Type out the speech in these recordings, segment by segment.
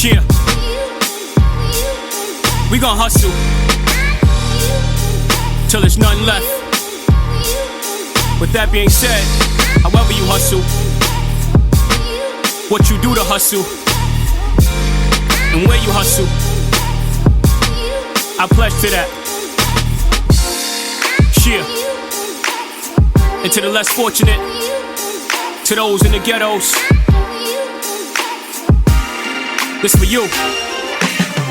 Yeah. We gon' hustle till there's nothing left. With that being said, however you hustle, what you do to hustle, and where you hustle, I pledge to that. Yeah. And to the less fortunate, to those in the ghettos, this for you.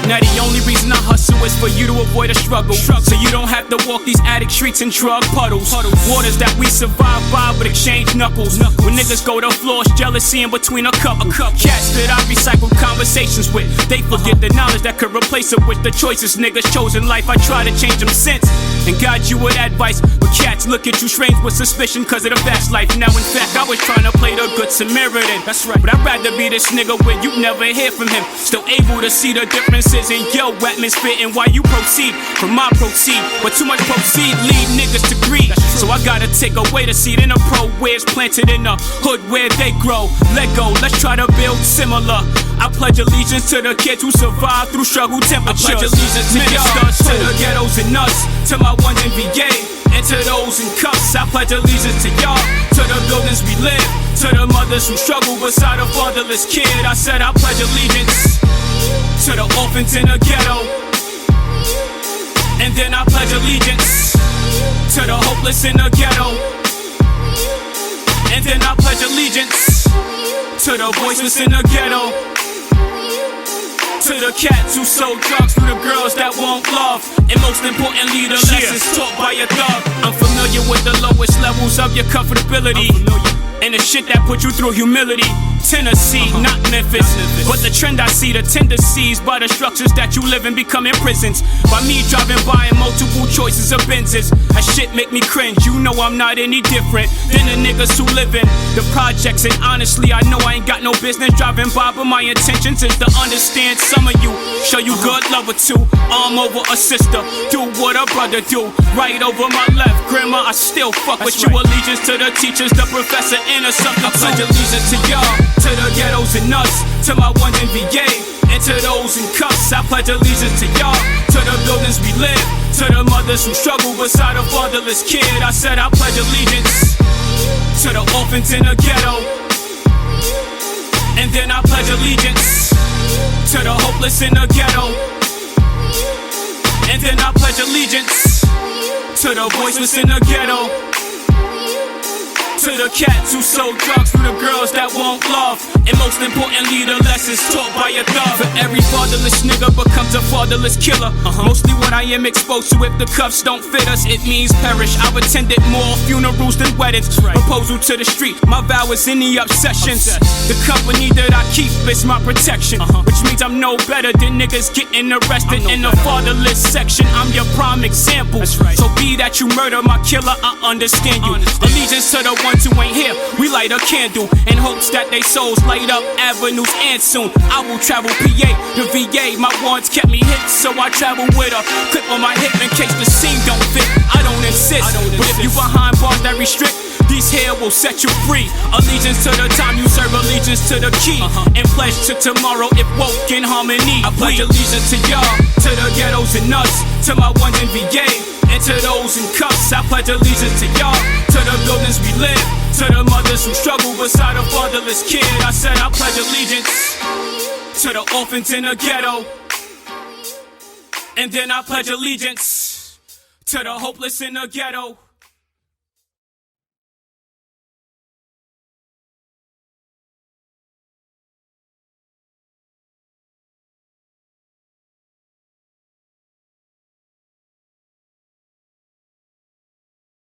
Now the only reason I hustle is for you to avoid a struggle, so you don't have to walk these addict streets and drug puddles. Waters that we survive by but exchange knuckles. When niggas go to floss, jealousy in between a cup. Cats that I recycle conversations with, they forget the knowledge that could replace it with the choices niggas chose in life. I try to change them since and guide you with advice, but cats look at you strange with suspicion cause of the fast life. Now in fact I was trying to play the good Samaritan, that's right, but I'd rather be this nigga where you never hear from him, still able to see the differences in your atmosphere and why you proceed from my proceed. But too much proceed lead niggas to greed, so I gotta take away the seed in a pro where it's planted in the hood where they grow. Let go, let's try to build similar. I pledge allegiance to the kids who survive through struggle temperatures. I pledge allegiance to y'all, to the ghettos and us, to my ones in VA, and to those in cuffs. I pledge allegiance to y'all, to the buildings we live, to the mothers who struggle beside a fatherless kid. I said I pledge allegiance to the orphans in the ghetto, and then I pledge allegiance to the hopeless in the ghetto, and then I pledge allegiance to the voiceless in the ghetto, to the cats who sold drugs, to the girls that won't love, and most importantly the lessons taught by a thug. I'm familiar with the lowest levels of your comfortability and the shit that put you through humility. Tennessee, not Memphis, but the trend I see, the tendencies by the structures that you live in becoming prisons. By me driving by in multiple choices of Benzes, that shit make me cringe. You know I'm not any different than the niggas who live in the projects, and honestly I know I ain't got no business driving by, but my intentions is to understand some of you, show you good love or two, arm over a sister, do what a brother do, right over my left. Grandma, I still fuck with you. Allegiance to the teachers, the professor, and a sucker. I pledge allegiance to y'all, to the ghettos and us, to my ones in VA, and to those in cuffs. I pledge allegiance to y'all, to the buildings we live, to the mothers who struggle beside a fatherless kid. I said I pledge allegiance to the orphans in the ghetto, and then I pledge allegiance to the hopeless in the ghetto, and then I pledge allegiance to the voiceless in the ghetto, to the cats who sold drugs, to the girls that won't love, and most importantly the lessons taught by a thug. For every fatherless nigga becomes a fatherless killer. Mostly what I am exposed to, if the cuffs don't fit us, it means perish. I've attended more funerals than weddings. Proposal to the street, my vow is any obsessions. The company that I keep is my protection, which means I'm no better than niggas getting arrested in the fatherless section. I'm your prime example, so be that you murder my killer, I understand you. Allegiance to the ones who ain't here, we light a candle in hopes that they souls light up avenues, and soon I will travel PA to VA. My ones kept me hit, so I travel with a clip on my hip in case the scene don't fit. I don't insist, but if you behind bars that restrict, these here will set you free. Allegiance to the time you serve, allegiance to the key, and pledge to tomorrow if woke in harmony. I pledge allegiance to y'all, to the ghettos and us, to my ones in VA, and to those in cuffs. I pledge allegiance to y'all, to the buildings we live, to the mothers who struggle beside a fatherless kid. I said I pledge allegiance to the orphans in the ghetto, and then I pledge allegiance to the hopeless in the ghetto.